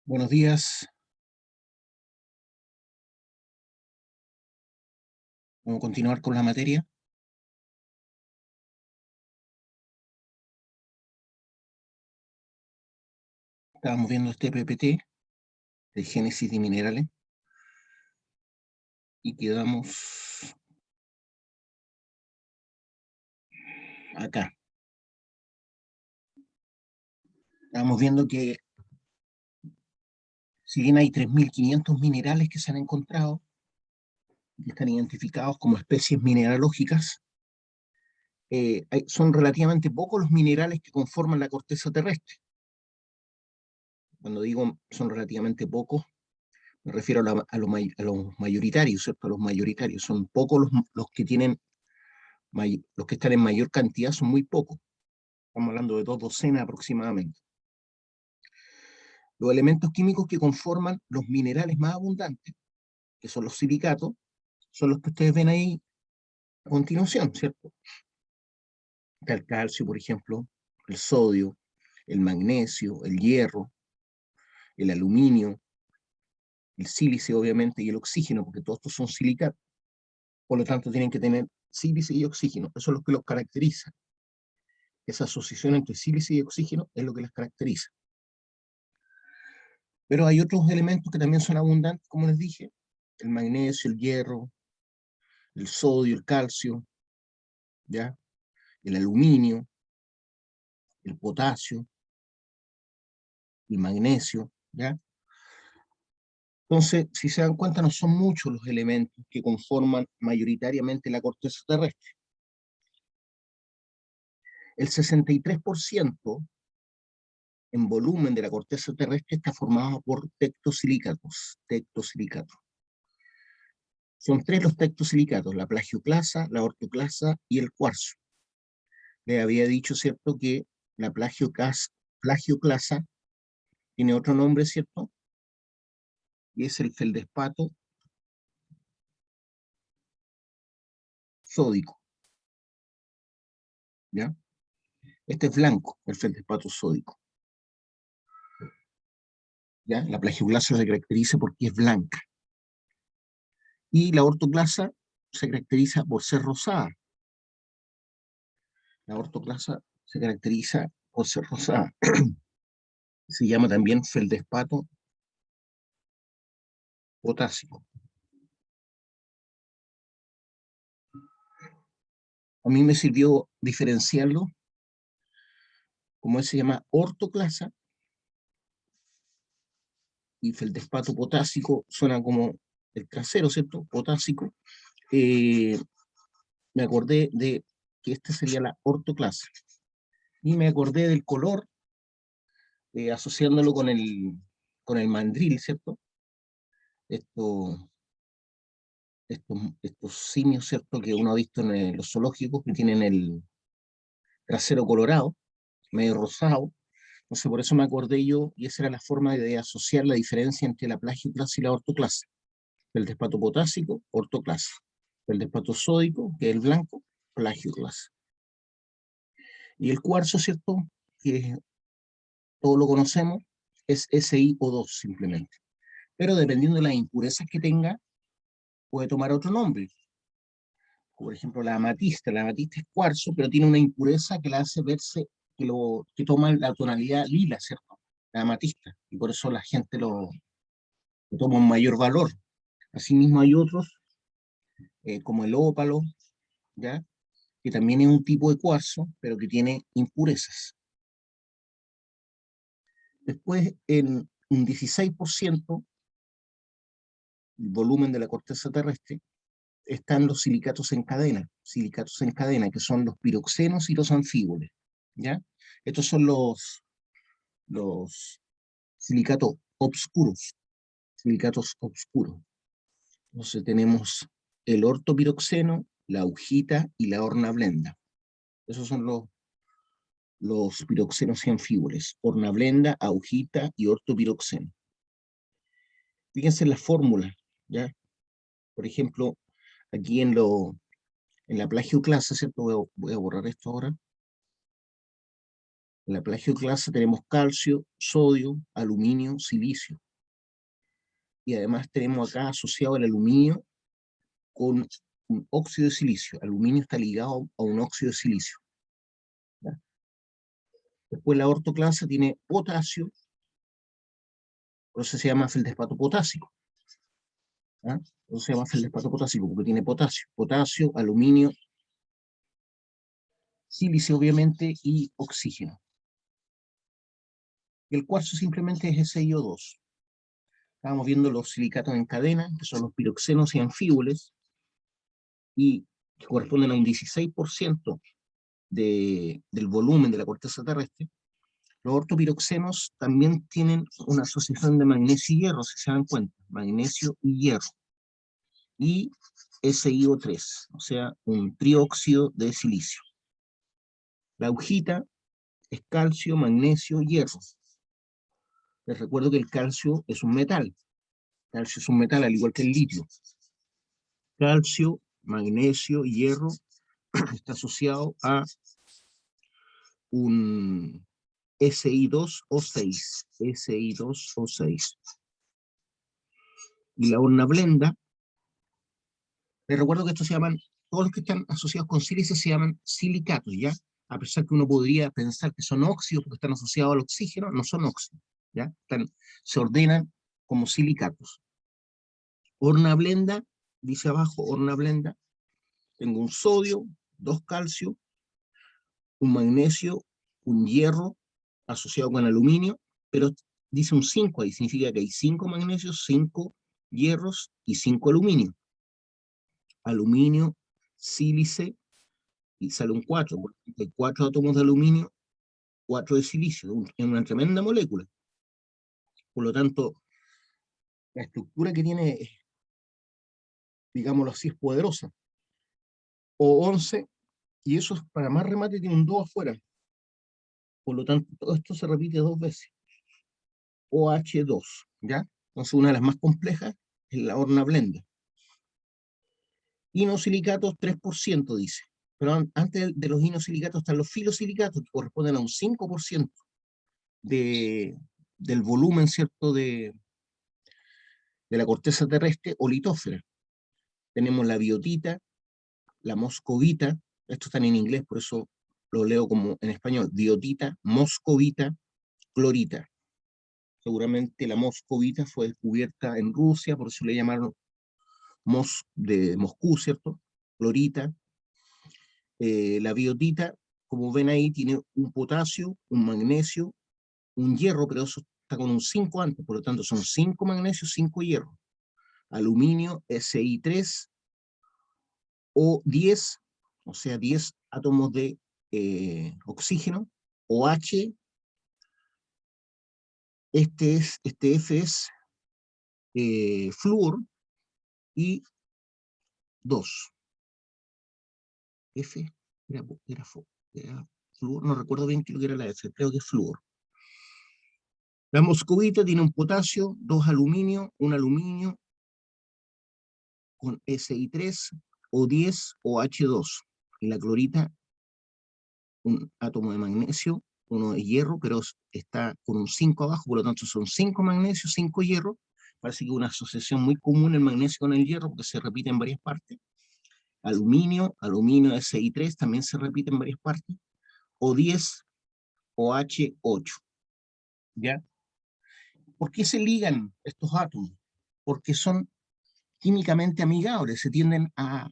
Buenos días. Vamos a continuar con la materia. Estábamos viendo este PPT de génesis de minerales y quedamos acá. Estábamos viendo que si bien hay 3.500 minerales que se han encontrado, que están identificados como especies mineralógicas, son relativamente pocos los minerales que conforman la corteza terrestre. Cuando digo son relativamente pocos, me refiero a los mayoritarios, ¿cierto? A los mayoritarios. Son pocos los que tienen, los que están en mayor cantidad, son muy pocos. Estamos hablando de 2 docenas aproximadamente. Los elementos químicos que conforman los minerales más abundantes, que son los silicatos, son los que ustedes ven ahí a continuación, ¿cierto? Está el calcio, por ejemplo, el sodio, el magnesio, el hierro, el aluminio, el sílice, obviamente, y el oxígeno, porque todos estos son silicatos. Por lo tanto, tienen que tener sílice y oxígeno. Eso es lo que los caracteriza. Esa asociación entre sílice y oxígeno es lo que las caracteriza. Pero hay otros elementos que también son abundantes, como les dije, el magnesio, el hierro, el sodio, el calcio, ¿ya? El aluminio, el potasio, el magnesio, ¿ya? Entonces, si se dan cuenta, no son muchos los elementos que conforman mayoritariamente la corteza terrestre. El 63% en volumen de la corteza terrestre está formado por tectosilicatos. Son tres los tectosilicatos: la plagioclasa, la ortoclasa y el cuarzo. Le había dicho, ¿cierto?, que la plagioclasa tiene otro nombre, ¿cierto? Y es el feldespato sódico, ¿ya? Este es blanco, el feldespato sódico, ¿ya? La plagioclasa se caracteriza porque es blanca. Y la ortoclasa se caracteriza por ser rosada. La ortoclasa se caracteriza por ser rosada. Se llama también feldespato potásico. A mí me sirvió diferenciarlo, como se llama ortoclasa, y feldespato potásico suena como el trasero, ¿cierto? Potásico. Me acordé de que esta sería la ortoclasa. Y me acordé del color, asociándolo con el mandril, ¿cierto? Estos, estos simios, ¿cierto?, que uno ha visto en los zoológicos, que tienen el trasero colorado, medio rosado. Entonces, por eso me acordé yo, y esa era la forma de asociar la diferencia entre la plagioclasa y la ortoclasa. El despato potásico, ortoclasa. El despato sódico, que es el blanco, plagioclasa. Y el cuarzo, ¿cierto?, que todos lo conocemos, es SiO2 simplemente. Pero dependiendo de las impurezas que tenga, puede tomar otro nombre. Por ejemplo, la amatista. La amatista es cuarzo, pero tiene una impureza que la hace verse, que toma la tonalidad lila, ¿cierto? La amatista. Y por eso la gente lo toma un mayor valor. Asimismo hay otros, como el ópalo, ¿ya?, que también es un tipo de cuarzo, pero que tiene impurezas. Después, en un 16% del volumen de la corteza terrestre, están los silicatos en cadena, que son los piroxenos y los anfíboles, ¿ya? Estos son los silicatos obscuros, silicatos obscuros. Entonces tenemos el ortopiroxeno, la augita y la hornablenda. Esos son los piroxenos y anfíboles: hornablenda, augita y ortopiroxeno. Fíjense en la fórmula, ¿ya? Por ejemplo, aquí en la plagioclasa, ¿cierto? Voy a borrar esto ahora. En la plagioclasa tenemos calcio, sodio, aluminio, silicio. Y además tenemos acá asociado el aluminio con un óxido de silicio. Aluminio está ligado a un óxido de silicio. ¿Ya? Después la ortoclasa tiene potasio, por eso se llama feldespato potásico. ¿Ya? Por eso se llama feldespato potásico, porque tiene potasio. Potasio, aluminio, silicio obviamente y oxígeno. Y el cuarzo simplemente es SiO2. Estábamos viendo los silicatos en cadena, que son los piroxenos y anfíboles, y que corresponden a un 16% del volumen de la corteza terrestre. Los ortopiroxenos también tienen una asociación de magnesio y hierro, si se dan cuenta, magnesio y hierro. Y SiO3, o sea, un trióxido de silicio. La augita es calcio, magnesio, hierro. Les recuerdo que el calcio es un metal. El calcio es un metal, al igual que el litio. Calcio, magnesio, hierro, está asociado a un Si2O6. Si2O6. Y la hornablenda, les recuerdo que estos se llaman, todos los que están asociados con sílice se llaman silicatos, ¿ya? A pesar que uno podría pensar que son óxidos porque están asociados al oxígeno, no son óxidos, ¿ya? Se ordenan como silicatos. Hornablenda, dice abajo, hornablenda, tengo un sodio, 2 calcio, un magnesio, un hierro asociado con aluminio, pero dice un 5 ahí, significa que hay 5 magnesios, 5 hierros y 5 aluminio. Aluminio, sílice, y sale un 4, porque hay 4 átomos de aluminio, 4 de silicio, es una tremenda molécula. Por lo tanto, la estructura que tiene, digámoslo así, es poderosa. O11, y eso para más remate tiene un 2 afuera. Por lo tanto, todo esto se repite 2 veces. OH2, ¿ya? Entonces, una de las más complejas es la hornablenda. Inosilicatos, 3%, dice. Pero antes de los inosilicatos están los filosilicatos, que corresponden a un 5% del volumen, ¿cierto?, de la corteza terrestre o litósfera. Tenemos la biotita, la moscovita, estos están en inglés, por eso lo leo como en español, biotita, moscovita, clorita. Seguramente la moscovita fue descubierta en Rusia, por eso le llamaron de Moscú, ¿cierto? Clorita. La biotita, como ven ahí, tiene un potasio, un magnesio, un hierro, pero eso está con un 5 antes, por lo tanto son 5 magnesios, 5 hierros. Aluminio, Si3, O10, o sea, 10 átomos de oxígeno, OH, este F es flúor, y 2. F era flúor, no recuerdo bien qué lo que era la F, creo que es flúor. La moscovita tiene un potasio, 2 aluminio, un aluminio con Si3, O10, OH2. Y la clorita, un átomo de magnesio, uno de hierro, pero está con un 5 abajo, por lo tanto son 5 magnesios, 5 hierro. Parece que es una asociación muy común el magnesio con el hierro, porque se repite en varias partes. Aluminio, aluminio Si3 también se repite en varias partes. O10, OH8. ¿Ya? ¿Por qué se ligan estos átomos? Porque son químicamente amigables, se tienden a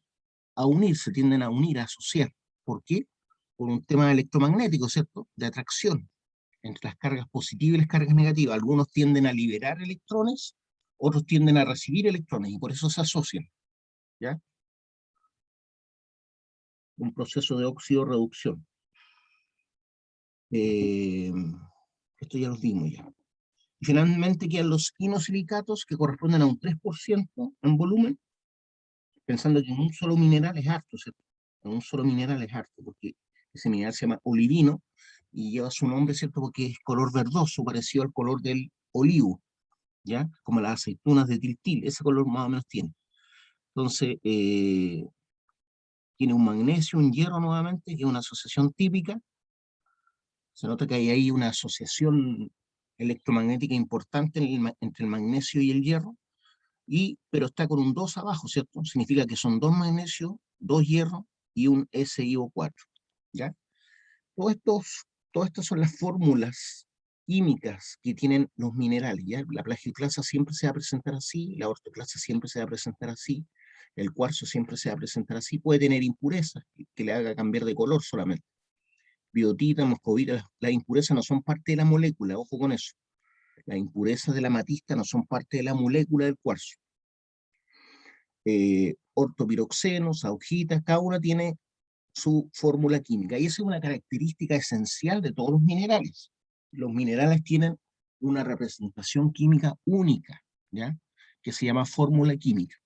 unir, se tienden a unir, a asociar. ¿Por qué? Por un tema electromagnético, ¿cierto? De atracción entre las cargas positivas y las cargas negativas. Algunos tienden a liberar electrones, otros tienden a recibir electrones, y por eso se asocian, ¿ya? Un proceso de óxido-reducción. Esto ya los vimos ya. Y finalmente quedan los inosilicatos, que corresponden a un 3% en volumen, pensando que en un solo mineral es harto, ¿cierto? En un solo mineral es harto, porque ese mineral se llama olivino, y lleva su nombre, ¿cierto?, porque es color verdoso, parecido al color del olivo, ¿ya? Como las aceitunas de Tiltil, ese color más o menos tiene. Entonces, tiene un magnesio, un hierro nuevamente, que es una asociación típica, Se nota que hay ahí una asociación electromagnética importante entre el magnesio y el hierro, pero está con un 2 abajo, ¿cierto? Significa que son 2 magnesios, 2 hierros y un SiO4, ¿ya? Todas estas son las fórmulas químicas que tienen los minerales, ¿ya? La plagioclasa siempre se va a presentar así, la ortoclasa siempre se va a presentar así, el cuarzo siempre se va a presentar así, puede tener impurezas que le haga cambiar de color solamente. Biotita, moscovita, las impurezas no son parte de la molécula, ojo con eso. Las impurezas de la amatista no son parte de la molécula del cuarzo. Ortopiroxenos, agujitas, cada una tiene su fórmula química. Y esa es una característica esencial de todos los minerales. Los minerales tienen una representación química única, ¿ya? Que se llama fórmula química.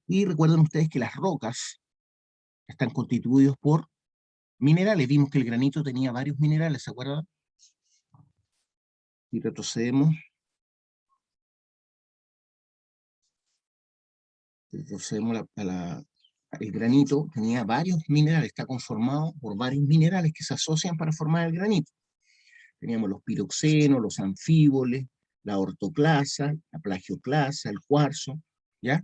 Y recuerden ustedes que las rocas están constituidas por minerales. Vimos que el granito tenía varios minerales, ¿se acuerdan? Y retrocedemos. El granito tenía varios minerales, está conformado por varios minerales que se asocian para formar el granito. Teníamos los piroxenos, los anfíboles, la ortoclasa, la plagioclasa, el cuarzo, ¿ya?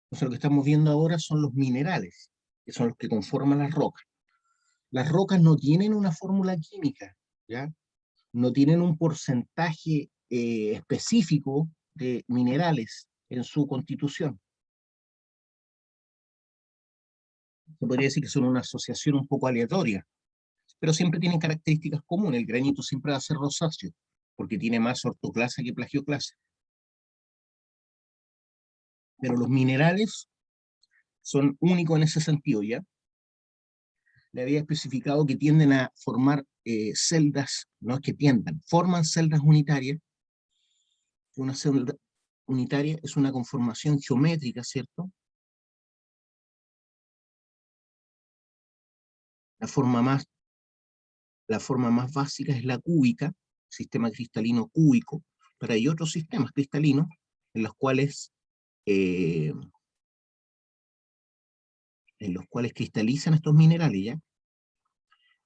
Entonces lo que estamos viendo ahora son los minerales, que son los que conforman las rocas. Las rocas no tienen una fórmula química, ¿ya? No tienen un porcentaje específico de minerales en su constitución. Se podría decir que son una asociación un poco aleatoria, pero siempre tienen características comunes. El granito siempre va a ser rosáceo, porque tiene más ortoclasa que plagioclasa. Pero los minerales son únicos en ese sentido, ¿ya? Le había especificado que tienden a formar celdas, no es que tiendan, forman celdas unitarias. Una celda unitaria es una conformación geométrica, ¿cierto? La forma más básica es la cúbica, sistema cristalino cúbico, pero hay otros sistemas cristalinos en los cuales cristalizan estos minerales, ¿ya?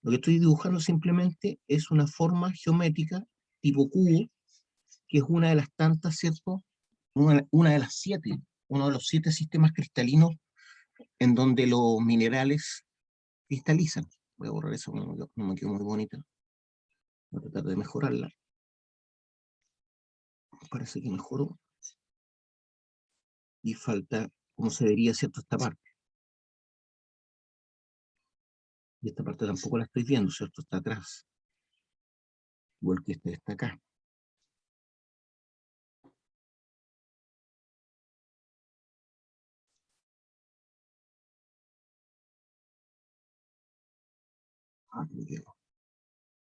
Lo que estoy dibujando simplemente es una forma geométrica tipo cubo, que es una de las tantas, ¿cierto? Una de las 7, uno de los 7 sistemas cristalinos en donde los minerales cristalizan. Voy a borrar eso, no me quedó muy bonita. Voy a tratar de mejorarla. Parece que mejoró. Y falta, como se vería, ¿cierto? Esta parte. Y esta parte tampoco la estoy viendo, ¿cierto? Está atrás. Igual que este está acá. Ah, me quedo.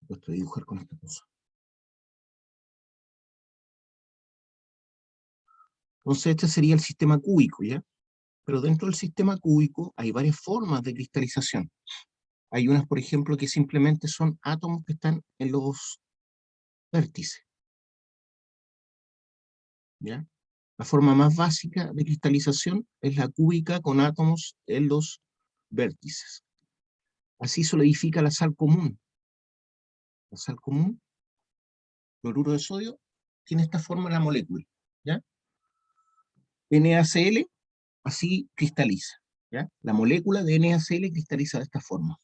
He puesto a dibujar con esta cosa. Entonces este sería el sistema cúbico, ¿ya? Pero dentro del sistema cúbico hay varias formas de cristalización. Hay unas, por ejemplo, que simplemente son átomos que están en los vértices, ¿ya? La forma más básica de cristalización es la cúbica con átomos en los vértices. Así solidifica la sal común. La sal común, cloruro de sodio, tiene esta forma en la molécula, ¿ya? NaCl, así cristaliza, ¿ya? La molécula de NaCl cristaliza de esta forma.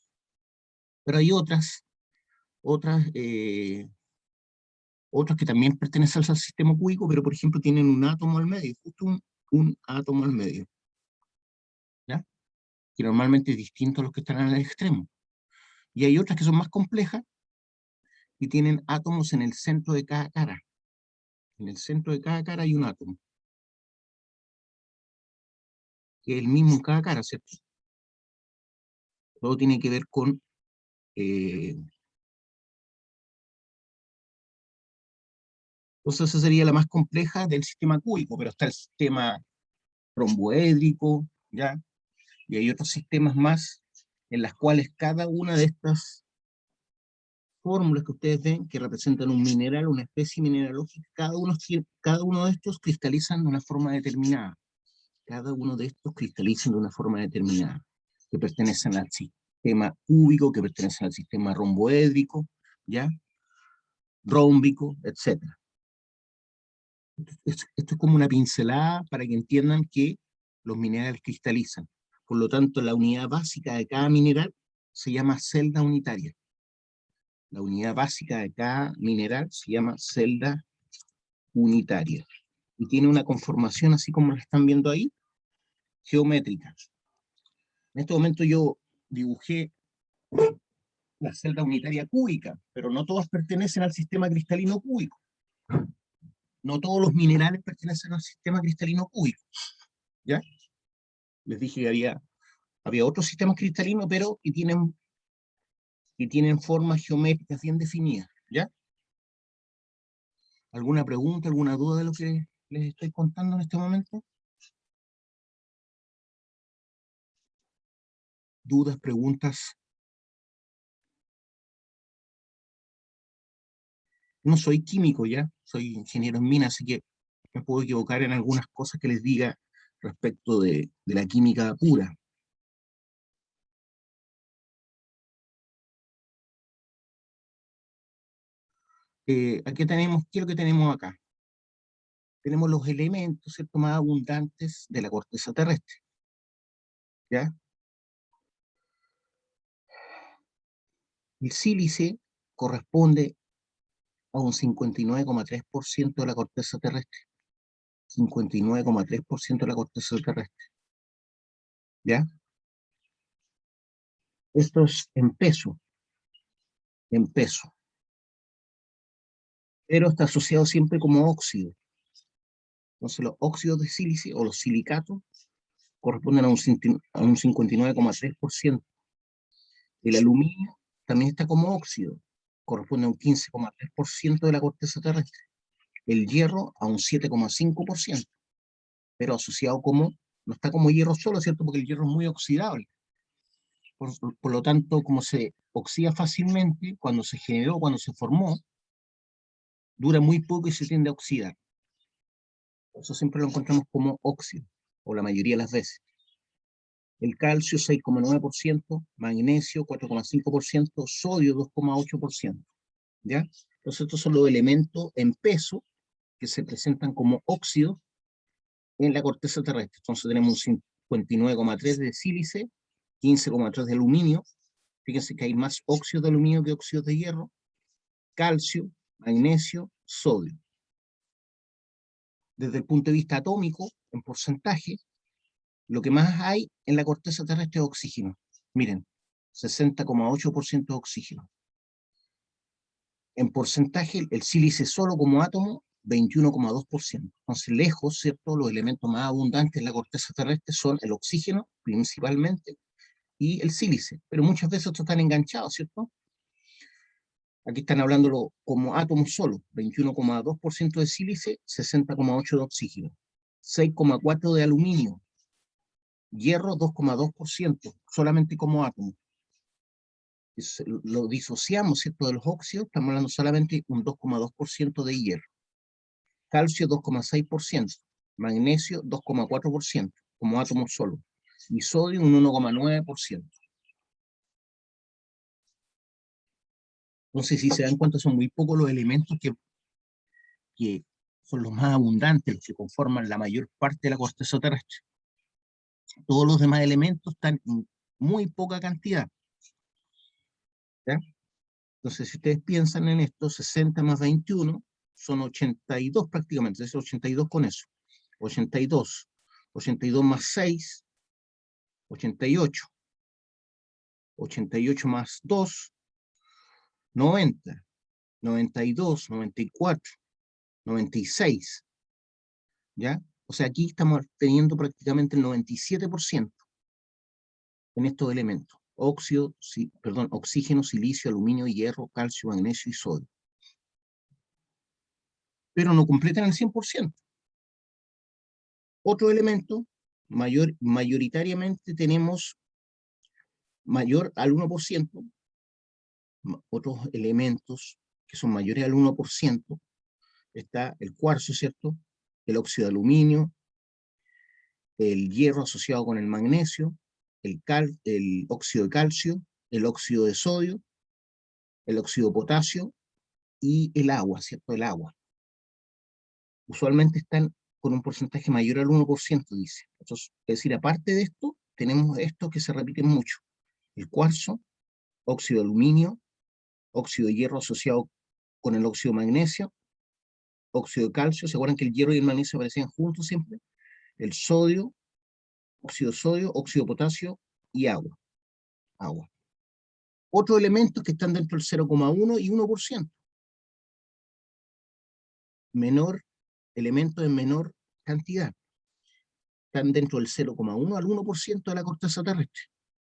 Pero hay otras que también pertenecen al sistema cúbico, pero por ejemplo tienen un átomo al medio, justo un átomo al medio, ¿ya? Que normalmente es distinto a los que están en el extremo. Y hay otras que son más complejas y tienen átomos en el centro de cada cara. En el centro de cada cara hay un átomo, que es el mismo en cada cara, ¿cierto? Todo tiene que ver con entonces esa sería la más compleja del sistema cúbico, pero está el sistema romboédrico, ¿ya? Y hay otros sistemas más en las cuales cada una de estas fórmulas que ustedes ven, que representan un mineral, una especie mineralógica, cada uno de estos cristalizan de una forma determinada. Cada uno de estos cristalizan de una forma determinada, que pertenecen al sí. sistema cúbico, que pertenecen al sistema romboédrico, ¿ya? Rómbico, etc. Esto es como una pincelada para que entiendan que los minerales cristalizan. Por lo tanto, la unidad básica de cada mineral se llama celda unitaria. La unidad básica de cada mineral se llama celda unitaria. Y tiene una conformación, así como la están viendo ahí, geométrica. En este momento yo dibujé la celda unitaria cúbica, pero no todas pertenecen al sistema cristalino cúbico. No todos los minerales pertenecen al sistema cristalino cúbico. ¿Ya? Les dije que había otros sistemas cristalinos, pero que tienen formas geométricas bien definidas. ¿Ya? ¿Alguna pregunta, alguna duda de lo que les estoy contando en este momento? ¿Dudas, preguntas? No soy químico, ¿ya? Soy ingeniero en minas, así que me puedo equivocar en algunas cosas que les diga respecto de la química pura. Aquí tenemos, ¿qué es lo que tenemos acá? Tenemos los elementos, ¿cierto?, más abundantes de la corteza terrestre, ¿ya? El sílice corresponde a un 59,3% de la corteza terrestre. 59,3% de la corteza terrestre, ¿ya? Esto es en peso, pero está asociado siempre como óxido. Entonces los óxidos de sílice o los silicatos corresponden a un 59,3%. El aluminio también está como óxido, corresponde a un 15,3% de la corteza terrestre. El hierro a un 7,5%, pero asociado como, no está como hierro solo, ¿cierto? Porque el hierro es muy oxidable. Por lo tanto, como se oxida fácilmente, cuando se generó, cuando se formó, dura muy poco y se tiende a oxidar. Por eso siempre lo encontramos como óxido, o la mayoría de las veces. El calcio 6,9%, magnesio 4,5%, sodio 2,8%. ¿Ya? Entonces estos son los elementos en peso que se presentan como óxidos en la corteza terrestre. Entonces tenemos un 59,3 de sílice, 15,3 de aluminio. Fíjense que hay más óxidos de aluminio que óxidos de hierro, calcio, magnesio, sodio. Desde el punto de vista atómico, en porcentaje, lo que más hay en la corteza terrestre es oxígeno. Miren, 60,8% de oxígeno. En porcentaje, el sílice solo como átomo, 21,2%. Entonces, lejos, ¿cierto? Los elementos más abundantes en la corteza terrestre son el oxígeno, principalmente, y el sílice. Pero muchas veces estos están enganchados, ¿cierto? Aquí están hablándolo como átomos solo, 21,2% de sílice, 60,8% de oxígeno, 6,4% de aluminio, hierro 2,2%, solamente como átomo. Lo disociamos, ¿cierto?, de los óxidos, estamos hablando solamente un 2,2% de hierro. Calcio 2,6%, magnesio 2,4%, como átomo solo, y sodio un 1,9%. Entonces, si se dan cuenta, son muy pocos los elementos que son los más abundantes, los que conforman la mayor parte de la corteza terrestre. Todos los demás elementos están en muy poca cantidad. ¿Ya? Entonces, si ustedes piensan en esto, 60 más 21 son 82 prácticamente, es 82 con eso. 82. 82 más 6, 88. 88 más 2, 90. 92, 94, 96. ¿Ya? O sea, aquí estamos teniendo prácticamente el 97% en estos elementos. Oxígeno, silicio, aluminio, hierro, calcio, magnesio y sodio. Pero no completan el 100%. Otro elemento, mayoritariamente tenemos mayor al 1%, otros elementos que son mayores al 1%, está el cuarzo, ¿cierto? El óxido de aluminio, el hierro asociado con el magnesio, el óxido de calcio, el óxido de sodio, el óxido de potasio y el agua, ¿cierto? El agua. Usualmente están con un porcentaje mayor al 1%, dice. Entonces, es decir, aparte de esto, tenemos estos que se repiten mucho. El cuarzo, óxido de aluminio, óxido de hierro asociado con el óxido de magnesio, óxido de calcio. ¿Se acuerdan que el hierro y el magnesio aparecían juntos siempre? El sodio, óxido de sodio, óxido de potasio y agua. Agua. Otros elementos que están dentro del 0,1 y 1%. Menor, elementos en menor cantidad. Están dentro del 0,1 al 1% de la corteza terrestre.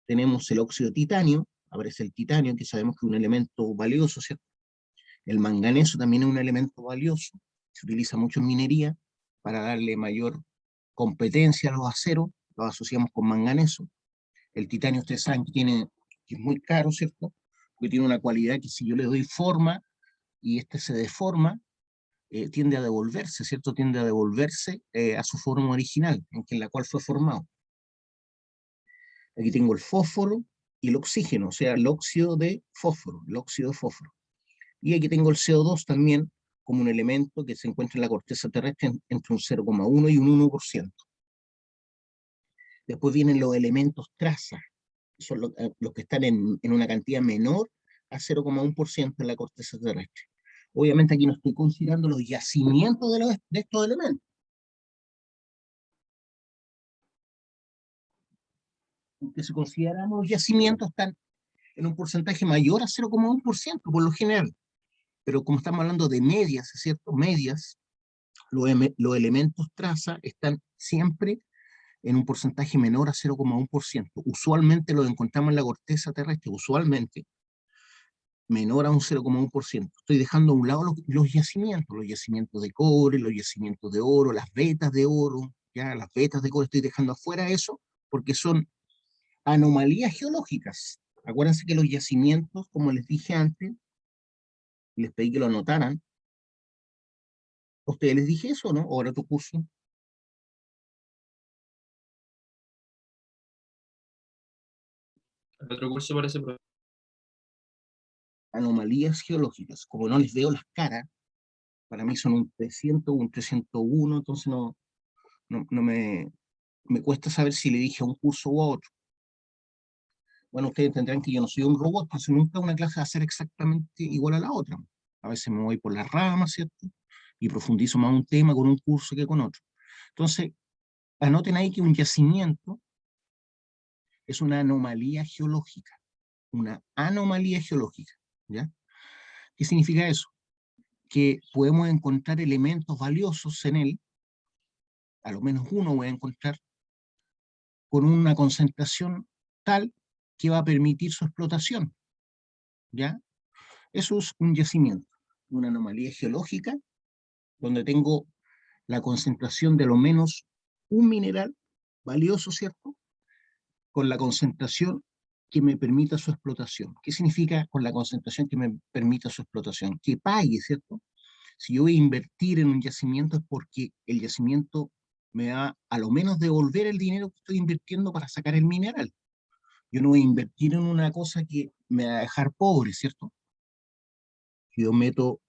Tenemos el óxido de titanio, aparece el titanio, que sabemos que es un elemento valioso, ¿cierto? El manganeso también es un elemento valioso, se utiliza mucho en minería para darle mayor competencia a los aceros, los asociamos con manganeso. El titanio, ustedes saben que es muy caro, ¿cierto? Porque tiene una cualidad que si yo le doy forma y este se deforma, tiende a devolverse, ¿cierto? Tiende a devolverse a su forma original, en la cual fue formado. Aquí tengo el fósforo y el oxígeno, o sea, el óxido de fósforo, el óxido de fósforo. Y aquí tengo el CO2 también como un elemento que se encuentra en la corteza terrestre entre un 0,1 y un 1%. Después vienen los elementos traza, que son los que están en una cantidad menor a 0,1% en la corteza terrestre. Obviamente aquí no estoy considerando los yacimientos de estos elementos. Porque si consideramos los yacimientos, están en un porcentaje mayor a 0,1% por lo general. Pero como estamos hablando de medias, ¿cierto? Medias, los elementos traza están siempre en un porcentaje menor a 0,1%. Usualmente los encontramos en la corteza terrestre, usualmente menor a un 0,1%. Estoy dejando a un lado los yacimientos de cobre, los yacimientos de oro, las vetas de oro, ya las vetas de cobre estoy dejando afuera eso, porque son anomalías geológicas. Acuérdense que los yacimientos, como les dije antes, les pedí que lo anotaran. ¿A ustedes les dije eso, no? Ahora tu curso. El otro curso parece, Anomalías geológicas. Como no les veo las caras, para mí son un 300, un 301, entonces no me cuesta saber si le dije a un curso u a otro. Bueno, ustedes entenderán que yo no soy un robot, entonces nunca una clase va a ser exactamente igual a la otra. A veces me voy por las ramas, ¿cierto? Y profundizo más un tema con un curso que con otro. Entonces, anoten ahí que un yacimiento es una anomalía geológica. Una anomalía geológica, ¿ya? ¿Qué significa eso? Que podemos encontrar elementos valiosos en él, a lo menos uno voy a encontrar, con una concentración tal que va a permitir su explotación, ¿ya? Eso es un yacimiento, una anomalía geológica, donde tengo la concentración de lo menos un mineral valioso, ¿cierto? Con la concentración que me permita su explotación. ¿Qué significa con la concentración que me permita su explotación? Que pague, ¿cierto? Si yo voy a invertir en un yacimiento es porque el yacimiento me va a lo menos devolver el dinero que estoy invirtiendo para sacar el mineral. Yo no voy a invertir en una cosa que me va a dejar pobre, ¿cierto? Si yo meto,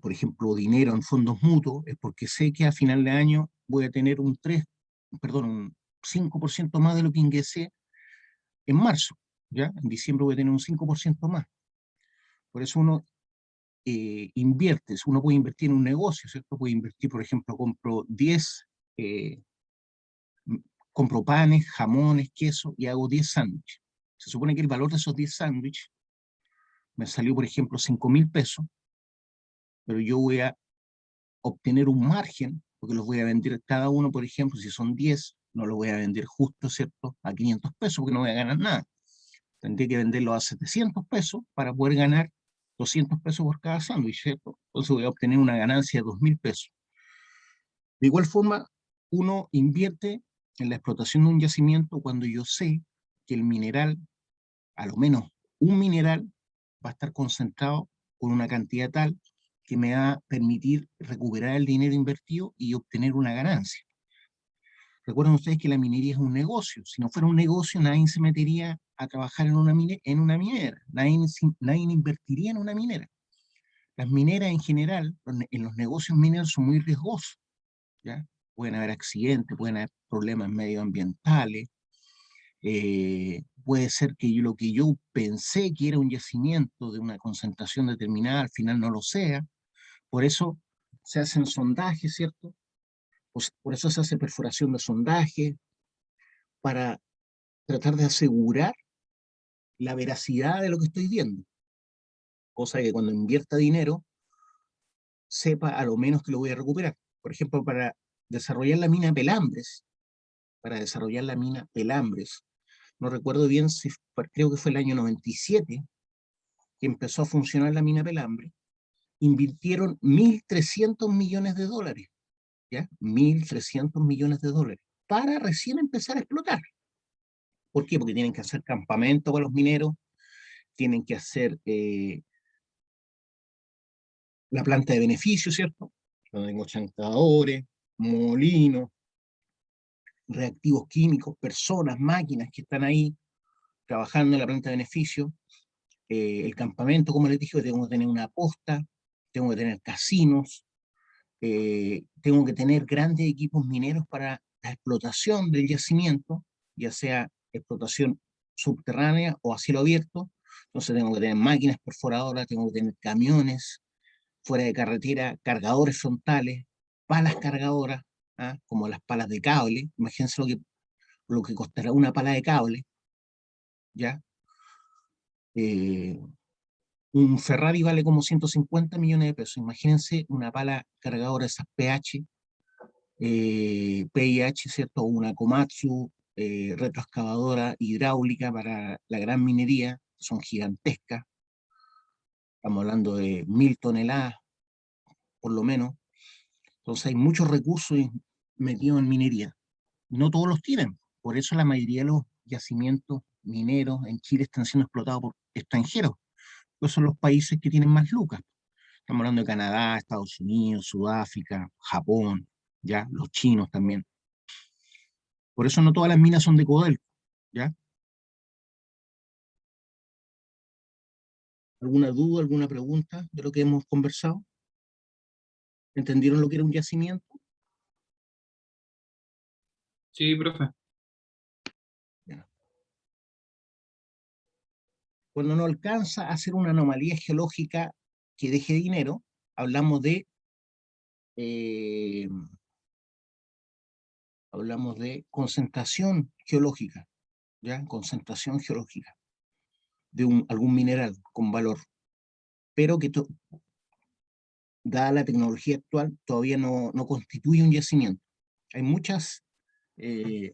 por ejemplo, dinero en fondos mutuos, es porque sé que a final de año voy a tener un 5% más de lo que ingresé en marzo, ¿ya? En diciembre voy a tener un 5% más. Por eso uno inviertes, uno puede invertir en un negocio, ¿cierto? Puede invertir, por ejemplo, eh, compro panes, jamones, queso y hago 10 sándwiches. Se supone que el valor de esos 10 sándwiches me salió, por ejemplo, 5.000 pesos, pero yo voy a obtener un margen, porque los voy a vender cada uno, por ejemplo, si son 10, no los voy a vender justo, ¿cierto? A 500 pesos, porque no voy a ganar nada. Tendría que venderlos a 700 pesos para poder ganar 200 pesos por cada sándwich, ¿cierto? Entonces voy a obtener una ganancia de 2.000 pesos. De igual forma, uno invierte en la explotación de un yacimiento cuando yo sé que el mineral, a lo menos un mineral, va a estar concentrado con una cantidad tal que me va a permitir recuperar el dinero invertido y obtener una ganancia. Recuerden ustedes que la minería es un negocio. Si no fuera un negocio, nadie se metería a trabajar en una minera. Nadie invertiría en una minera. Las mineras en general, en los negocios mineros son muy riesgosos, ¿ya? Pueden haber accidentes, pueden haber problemas medioambientales, puede ser que lo que yo pensé que era un yacimiento de una concentración determinada, al final no lo sea. Por eso se hacen sondajes, ¿cierto? Pues, por eso se hace perforación de sondaje, para tratar de asegurar la veracidad de lo que estoy viendo. Cosa que cuando invierta dinero, sepa a lo menos que lo voy a recuperar. Por ejemplo, desarrollar la mina Pelambres, para desarrollar la mina Pelambres, no recuerdo bien si creo que fue el año 97 que empezó a funcionar la mina Pelambre, invirtieron 1.300 millones de dólares, ¿ya? 1.300 millones de dólares, para recién empezar a explotar. ¿Por qué? Porque tienen que hacer campamento para los mineros, tienen que hacer la planta de beneficio, ¿cierto? Donde tengo chancadores, molinos, reactivos químicos, personas, máquinas que están ahí trabajando en la planta de beneficio. El campamento, como les dije, tengo que tener una posta, tengo que tener casinos, tengo que tener grandes equipos mineros para la explotación del yacimiento, ya sea explotación subterránea o a cielo abierto. Entonces tengo que tener máquinas perforadoras, tengo que tener camiones fuera de carretera, cargadores frontales, palas cargadoras, ¿ah? Como las palas de cable. Imagínense lo que costará una pala de cable, ¿ya? Eh, un Ferrari vale como 150 millones de pesos. Imagínense una pala cargadora de esas PH, PIH, ¿cierto? Una Komatsu, retroexcavadora hidráulica para la gran minería, son gigantescas. Estamos hablando de 1.000 toneladas, por lo menos. Entonces hay muchos recursos metidos en minería. No todos los tienen. Por eso la mayoría de los yacimientos mineros en Chile están siendo explotados por extranjeros. Esos son los países que tienen más lucas. Estamos hablando de Canadá, Estados Unidos, Sudáfrica, Japón, ¿ya? Los chinos también. Por eso no todas las minas son de Codelco, ¿ya? ¿Alguna duda, alguna pregunta de lo que hemos conversado? ¿Entendieron lo que era un yacimiento? Sí, profe. Ya. Cuando no alcanza a ser una anomalía geológica que deje dinero, hablamos eh, de concentración geológica, ¿ya? Concentración geológica de algún mineral con valor, pero que dada la tecnología actual todavía no constituye un yacimiento. Hay muchas eh,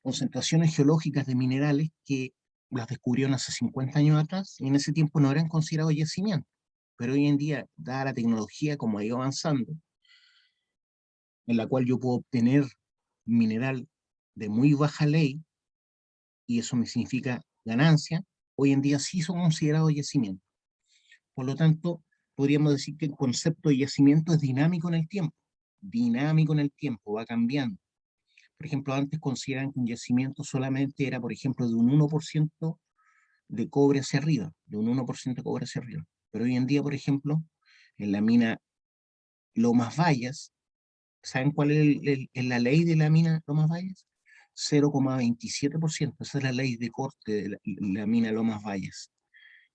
concentraciones geológicas de minerales que las descubrieron hace 50 años atrás y en ese tiempo no eran considerados yacimientos. Pero hoy en día, dada la tecnología como ha ido avanzando, en la cual yo puedo obtener mineral de muy baja ley, y eso me significa ganancia, hoy en día sí son considerados yacimientos. Por lo tanto, podríamos decir que el concepto de yacimiento es dinámico en el tiempo, va cambiando. Por ejemplo, antes consideraban que un yacimiento solamente era, por ejemplo, de un 1% de cobre hacia arriba, de un 1% de cobre hacia arriba. Pero hoy en día, por ejemplo, en la mina Lomas Vallas, ¿saben cuál es la ley de la mina Lomas Vallas? 0,27%, esa es la ley de corte de la mina Lomas Vallas.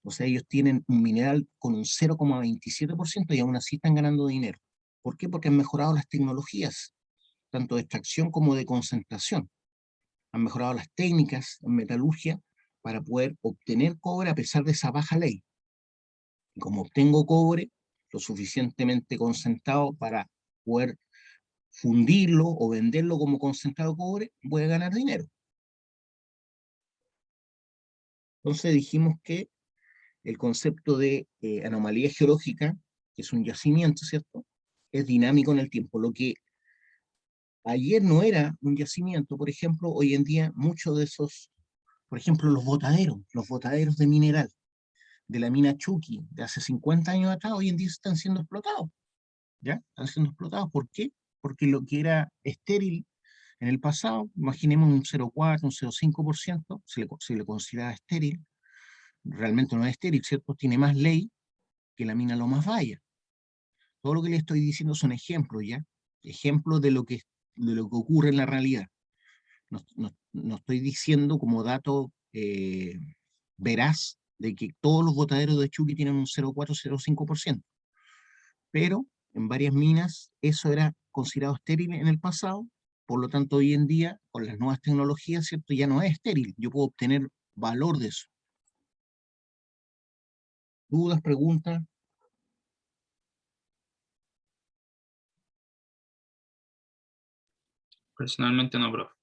O sea, ellos tienen un mineral con un 0,27% y aún así están ganando dinero. ¿Por qué? Porque han mejorado las tecnologías, tanto de extracción como de concentración. Han mejorado las técnicas en metalurgia para poder obtener cobre a pesar de esa baja ley. Y como obtengo cobre lo suficientemente concentrado para poder fundirlo o venderlo como concentrado de cobre, voy a ganar dinero. Entonces dijimos que el concepto de anomalía geológica, que es un yacimiento, ¿cierto? Es dinámico en el tiempo. Lo que ayer no era un yacimiento, por ejemplo, hoy en día muchos de esos, por ejemplo, los botaderos de mineral, de la mina Chucky de hace 50 años atrás, hoy en día están siendo explotados, ¿ya? Están siendo explotados. ¿Por qué? Porque lo que era estéril En el pasado, imaginemos un 0,4, un 0,5%, se le considera estéril. Realmente no es estéril, ¿cierto? Tiene más ley que la mina Lomas Valla. Todo lo que le estoy diciendo son ejemplos, ¿ya? Ejemplos de lo que ocurre en la realidad. No estoy diciendo como dato veraz de que todos los botaderos de Chuqui tienen un 0,4, 0,5%. Pero en varias minas eso era considerado estéril en el pasado, por lo tanto hoy en día, con las nuevas tecnologías, ¿cierto? Ya no es estéril, yo puedo obtener valor de eso. ¿Dudas, preguntas? Personalmente no, profe.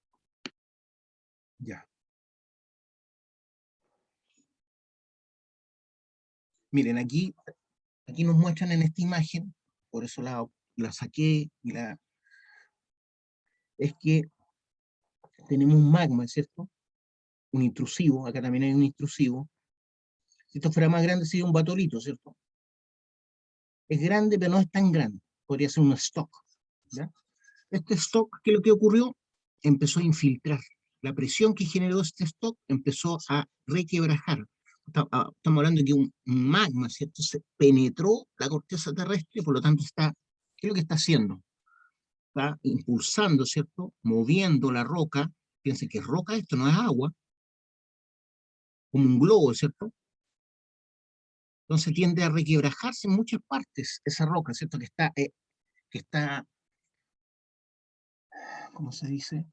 Ya. Miren, aquí nos muestran en esta imagen, por eso la saqué, es que tenemos un magma, ¿cierto? Un intrusivo, acá también hay un intrusivo. Si esto fuera más grande sería un batolito, ¿cierto? Es grande, pero no es tan grande. Podría ser un stock, ¿ya? Este stock, ¿qué es lo que ocurrió? Empezó a infiltrar. La presión que generó este stock empezó a requebrajar. Estamos hablando de que un magma, ¿cierto? Se penetró la corteza terrestre, por lo tanto ¿qué es lo que está haciendo? Está impulsando, ¿cierto? Moviendo la roca. Piensen que roca, esto no es agua, como un globo, ¿cierto? Entonces tiende a requebrajarse en muchas partes esa roca, ¿cierto? Que está, ¿cómo se dice?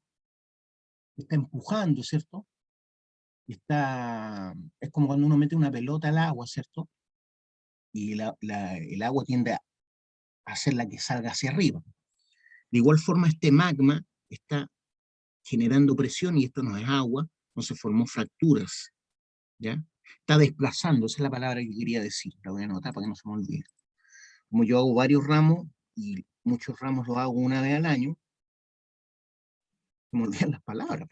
Está empujando, ¿cierto? Es como cuando uno mete una pelota al agua, ¿cierto? Y el agua tiende a hacerla que salga hacia arriba. De igual forma, este magma está generando presión y esto no es agua, entonces formó fracturas, ¿ya? Está desplazando, esa es la palabra que quería decir, la voy a anotar para que no se me olvide. Como yo hago varios ramos, y muchos ramos los hago una vez al año, se me olvidan las palabras.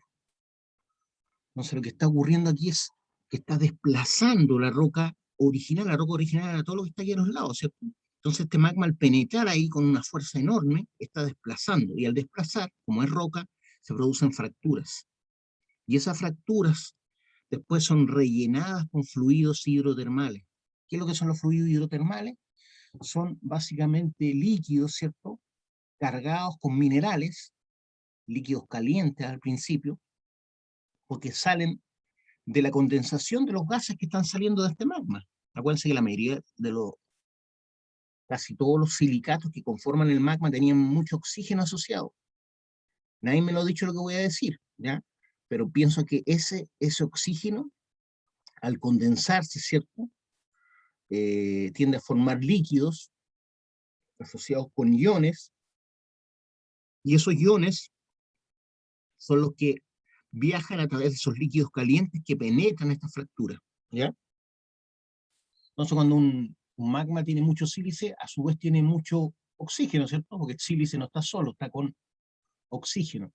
Entonces lo que está ocurriendo aquí es que está desplazando la roca original a todo lo que está aquí a los lados, ¿cierto? Entonces este magma al penetrar ahí con una fuerza enorme, está desplazando, y al desplazar, como es roca, se producen fracturas. Y esas fracturas después son rellenadas con fluidos hidrotermales. ¿Qué es lo que son los fluidos hidrotermales? Son básicamente líquidos, ¿cierto? Cargados con minerales, líquidos calientes al principio, porque salen de la condensación de los gases que están saliendo de este magma. Acuérdense que la mayoría casi todos los silicatos que conforman el magma tenían mucho oxígeno asociado. Nadie me lo ha dicho lo que voy a decir, ¿ya? Pero pienso que ese oxígeno, al condensarse, ¿cierto? Tiende a formar líquidos asociados con iones, y esos iones son los que viajan a través de esos líquidos calientes que penetran esta fractura, ¿ya? Entonces, cuando un magma tiene mucho sílice, a su vez tiene mucho oxígeno, ¿cierto? Porque el sílice no está solo, está con oxígeno.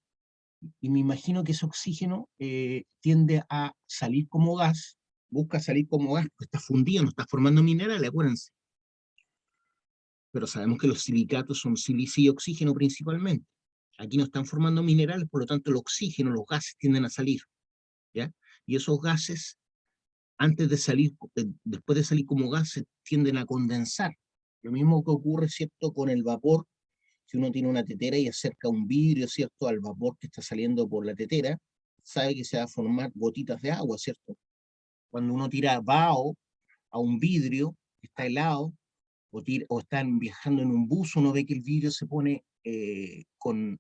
Y me imagino que ese oxígeno tiende a salir como gas, busca salir como gas, porque está fundido, no está formando minerales, acuérdense. Pero sabemos que los silicatos son silicio y oxígeno principalmente. Aquí no están formando minerales, por lo tanto el oxígeno, los gases tienden a salir, ¿ya? Y esos gases, antes de salir, después de salir como gases, tienden a condensar. Lo mismo que ocurre, ¿cierto?, con el vapor. Si uno tiene una tetera y acerca un vidrio, ¿cierto?, al vapor que está saliendo por la tetera, sabe que se va a formar gotitas de agua, ¿cierto? Cuando uno tira vaho a un vidrio que está helado, o están viajando en un bus, uno ve que el vidrio se pone con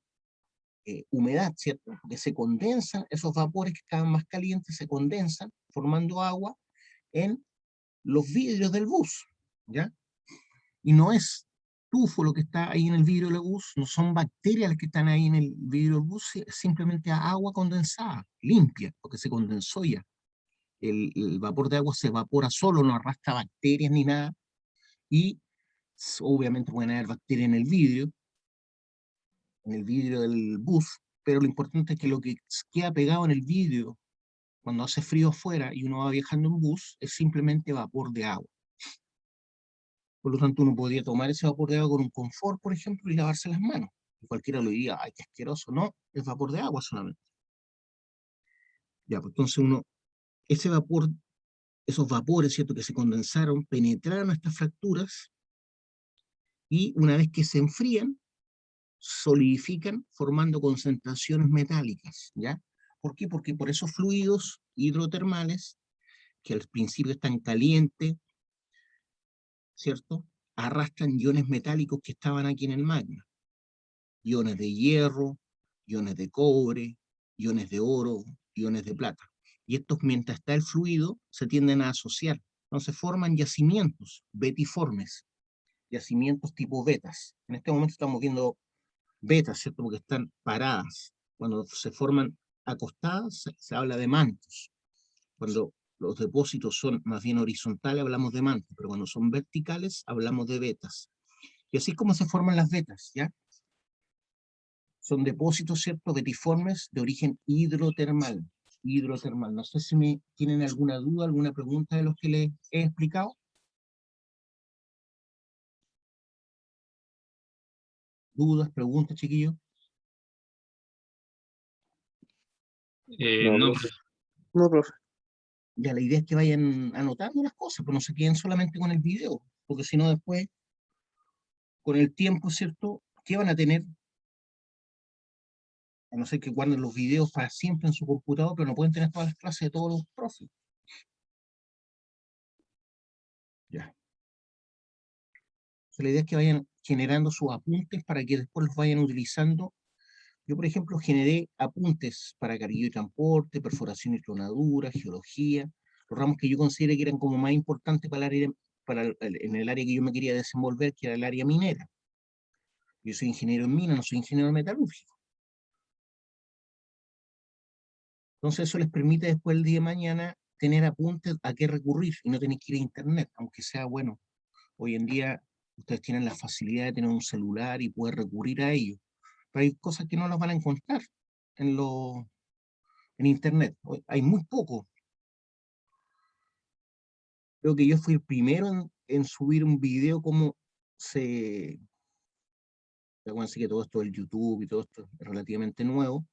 humedad, ¿cierto? Porque se condensan, esos vapores que estaban más calientes se condensan, formando agua en los vidrios del bus, ¿ya? Y no es tufo lo que está ahí en el vidrio del bus, no son bacterias las que están ahí en el vidrio del bus, es simplemente agua condensada, limpia, porque se condensó ya. El vapor de agua se evapora solo, no arrastra bacterias ni nada, y obviamente pueden haber bacterias en el vidrio del bus, pero lo importante es que lo que queda pegado en el vidrio cuando hace frío afuera y uno va viajando en bus es simplemente vapor de agua. Por lo tanto, uno podría tomar ese vapor de agua con un confort, por ejemplo, y lavarse las manos. Cualquiera lo diría, ay, qué asqueroso. No, es vapor de agua solamente. Ya, pues entonces ese vapor, esos vapores, ¿cierto?, que se condensaron, penetraron estas fracturas y una vez que se enfrían, solidifican formando concentraciones metálicas, ¿ya? ¿Por qué? Porque por esos fluidos hidrotermales, que al principio están calientes, ¿cierto?, arrastran iones metálicos que estaban aquí en el magma. Iones de hierro, iones de cobre, iones de oro, iones de plata. Y estos, mientras está el fluido, se tienden a asociar. Entonces forman yacimientos betiformes, yacimientos tipo vetas. En este momento estamos viendo vetas, ¿cierto? Porque están paradas. Cuando se forman acostadas, se habla de mantos. Cuando los depósitos son más bien horizontales, hablamos de mantos, pero cuando son verticales, hablamos de vetas. Y así es como se forman las vetas, ¿ya? Son depósitos, ¿cierto?, betiformes de origen hidrotermal. Hidrotermal. No sé si me tienen alguna duda, alguna pregunta de los que les he explicado. ¿Dudas, preguntas, chiquillos? No, No, profe. No, profe. Ya, la idea es que vayan anotando las cosas, pues no se queden solamente con el video, porque si no después, con el tiempo, ¿cierto?, ¿qué van a tener? A no ser que guarden los videos para siempre en su computador, pero no pueden tener todas las clases de todos los profes. Ya. La idea es que vayan generando sus apuntes para que después los vayan utilizando. Yo, por ejemplo, generé apuntes para carguillo y transporte, perforación y clonadura, geología, los ramos que yo consideré que eran como más importantes para el área, en el área que yo me quería desenvolver, que era el área minera. Yo soy ingeniero en mina, no soy ingeniero metalúrgico. Entonces eso les permite después el día de mañana tener apuntes a qué recurrir y no tener que ir a internet, aunque sea bueno. Hoy en día ustedes tienen la facilidad de tener un celular y poder recurrir a ello. Pero hay cosas que no las van a encontrar en, en internet. Hay muy poco. Creo que yo fui el primero en subir un video como se... Acuérdense que todo esto del YouTube y todo esto es relativamente nuevo.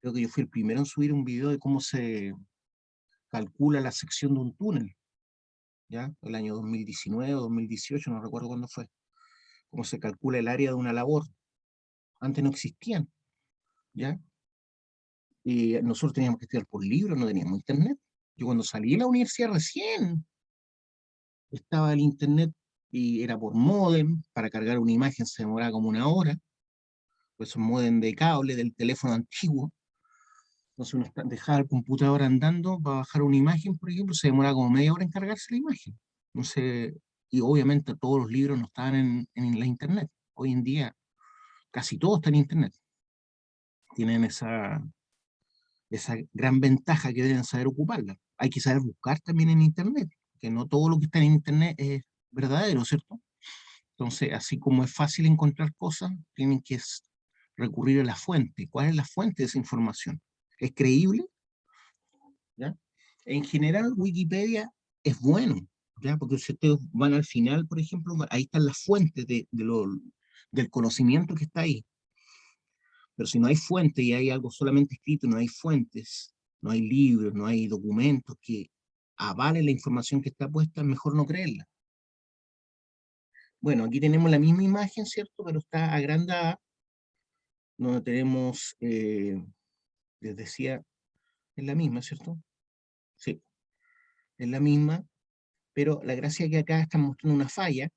Creo que yo fui el primero en subir un video de cómo se calcula la sección de un túnel, ¿ya? El año 2019 o 2018, no recuerdo cuándo fue. Cómo se calcula el área de una labor. Antes no existían, ¿ya? Y nosotros teníamos que estudiar por libros, no teníamos internet. Yo cuando salí de la universidad recién estaba el internet y era por módem, para cargar una imagen se demoraba como una hora, pues un módem de cable del teléfono antiguo. Entonces uno dejaba el computador andando para bajar una imagen, por ejemplo, se demoraba como media hora en cargarse la imagen. Entonces, y obviamente todos los libros no estaban en la internet. Hoy en día casi todo está en internet. Tienen esa gran ventaja que deben saber ocuparla. Hay que saber buscar también en internet, que no todo lo que está en internet es verdadero, ¿cierto? Entonces, así como es fácil encontrar cosas, tienen que recurrir a la fuente. ¿Cuál es la fuente de esa información? ¿Es creíble? ¿Ya? En general, Wikipedia es bueno, ¿ya? Porque si ustedes van al final, por ejemplo, ahí están las fuentes del conocimiento que está ahí. Pero si no hay fuente y hay algo solamente escrito, no hay fuentes, no hay libros, no hay documentos que avalen la información que está puesta, es mejor no creerla. Bueno, aquí tenemos la misma imagen, ¿cierto? Pero está agrandada, donde tenemos, les decía, es la misma, ¿cierto? Sí, es la misma, pero la gracia es que acá están mostrando una falla,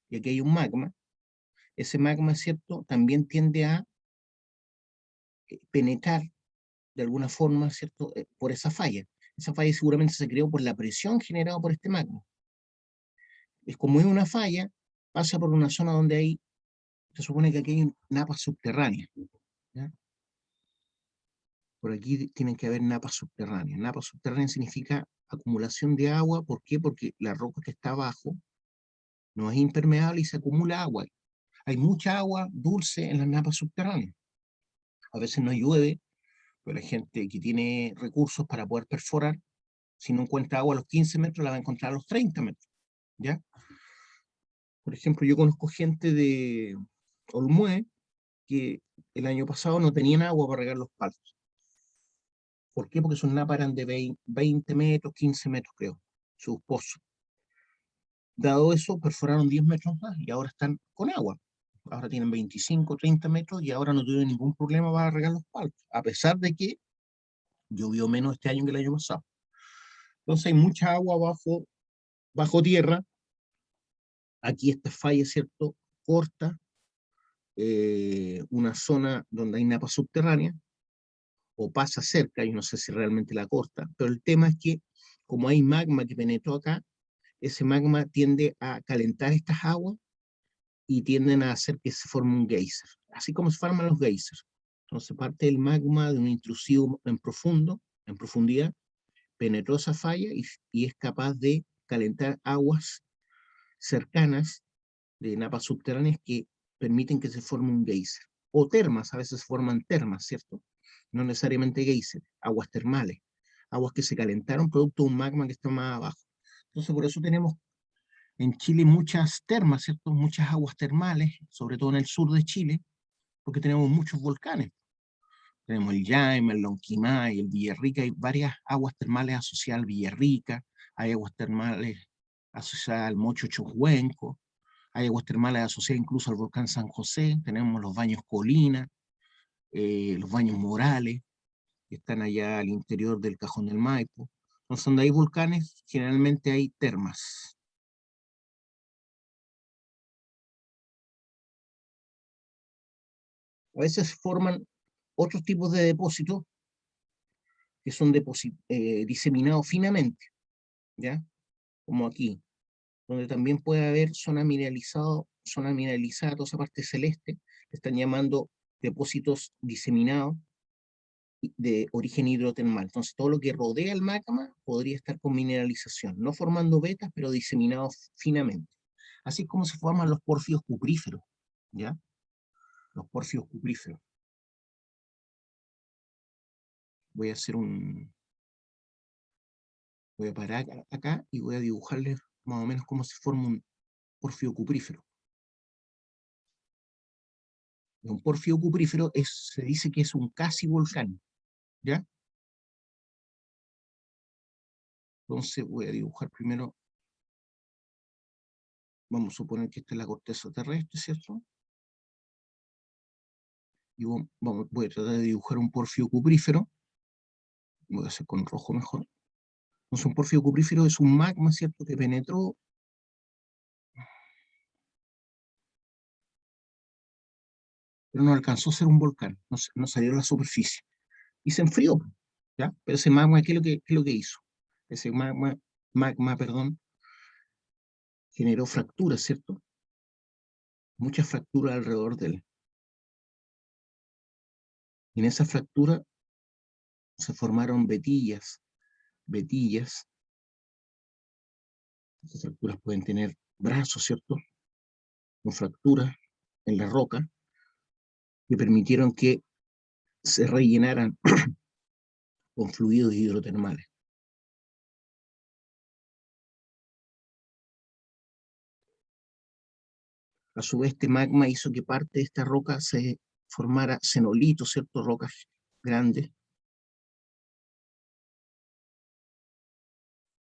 y aquí hay un magma. Ese magma, ¿cierto?, también tiende a penetrar de alguna forma, ¿cierto?, por esa falla. Esa falla seguramente se creó por la presión generada por este magma. Es como es una falla, pasa por una zona donde hay, se supone que aquí hay napas subterráneas, ¿ya? Por aquí tienen que haber napas subterráneas. Napas subterráneas significa acumulación de agua. ¿Por qué? Porque la roca que está abajo no es impermeable y se acumula agua. Hay mucha agua dulce en las napas subterráneas. A veces no llueve, pero hay gente que tiene recursos para poder perforar. Si no encuentra agua a los 15 metros, la va a encontrar a los 30 metros, ¿ya? Por ejemplo, yo conozco gente de Olmué que el año pasado no tenían agua para regar los palos. ¿Por qué? Porque sus napas eran de 20 metros, 15 metros, creo, sus pozos. Dado eso, perforaron 10 metros más y ahora están con agua. Ahora tienen 25, 30 metros y ahora no tienen ningún problema para regar los palos, a pesar de que llovió menos este año que el año pasado. Entonces hay mucha agua bajo tierra. Aquí esta falla, ¿cierto? Corta una zona donde hay napas subterráneas, o pasa cerca, y no sé si realmente la corta, pero el tema es que como hay magma que penetró acá, ese magma tiende a calentar estas aguas y tienden a hacer que se forme un geyser, así como se forman los geysers. Entonces parte del magma de un intrusivo en profundidad, penetró esa falla y es capaz de calentar aguas cercanas de napas subterráneas que permiten que se forme un geyser. O termas, a veces forman termas, ¿cierto? No necesariamente geyser, aguas termales, aguas que se calentaron producto de un magma que está más abajo. Entonces por eso tenemos en Chile muchas termas, ¿cierto? Muchas aguas termales, sobre todo en el sur de Chile, porque tenemos muchos volcanes. Tenemos el Llaima, el Lonquimay, el Villarrica, hay varias aguas termales asociadas al Villarrica, hay aguas termales asociadas al Mocho Chocuenco, hay aguas termales asociadas incluso al volcán San José, tenemos los baños Colina, los baños Morales, que están allá al interior del Cajón del Maipo. Entonces, donde hay volcanes, generalmente hay termas. A veces forman otros tipos de depósitos que son diseminados finamente, ¿ya? Como aquí, donde también puede haber zona mineralizada, toda esa parte celeste, que están llamando depósitos diseminados de origen hidrotermal. Entonces, todo lo que rodea el magma podría estar con mineralización, no formando vetas, pero diseminados finamente. Así es como se forman los pórfidos cupríferos, ¿ya? Los pórfidos cupríferos. Voy a hacer voy a parar acá y voy a dibujarles más o menos cómo se forma un pórfido cuprífero. Un pórfido cuprífero se dice que es un casi volcán, ¿ya? Entonces voy a dibujar primero, vamos a suponer que esta es la corteza terrestre, ¿cierto? Y voy a tratar de dibujar un pórfido cuprífero, voy a hacer con rojo mejor. Entonces un pórfido cuprífero es un magma, ¿cierto?, que penetró pero no alcanzó a ser un volcán, no salió a la superficie. Y se enfrió, ¿ya? Pero ese magma, ¿qué es lo que hizo? Ese magma, perdón, generó fracturas, ¿cierto? Muchas fracturas alrededor de él. Y en esa fractura se formaron vetillas. Esas fracturas pueden tener brazos, ¿cierto? Con fracturas en la roca que permitieron que se rellenaran con fluidos hidrotermales. A su vez, este magma hizo que parte de esta roca se formara cenolitos, ¿cierto? Rocas grandes.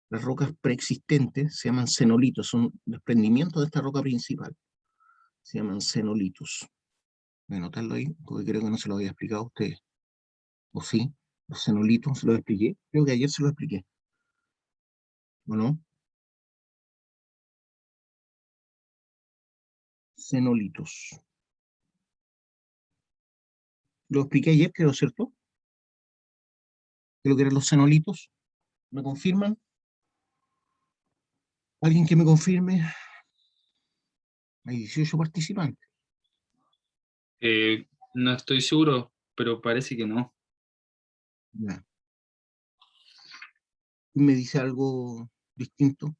Las rocas preexistentes se llaman cenolitos, son desprendimientos de esta roca principal. Se llaman cenolitos. Voy a anotarlo ahí, porque creo que no se lo había explicado a ustedes. ¿O sí? Los cenolitos, ¿se los expliqué? Creo que ayer se los expliqué. ¿O no? Cenolitos. Lo expliqué ayer, creo, ¿cierto? Creo que eran los cenolitos. ¿Me confirman? ¿Alguien que me confirme? Hay 18 participantes. No estoy seguro, pero parece que no. Ya. ¿Me dice algo distinto?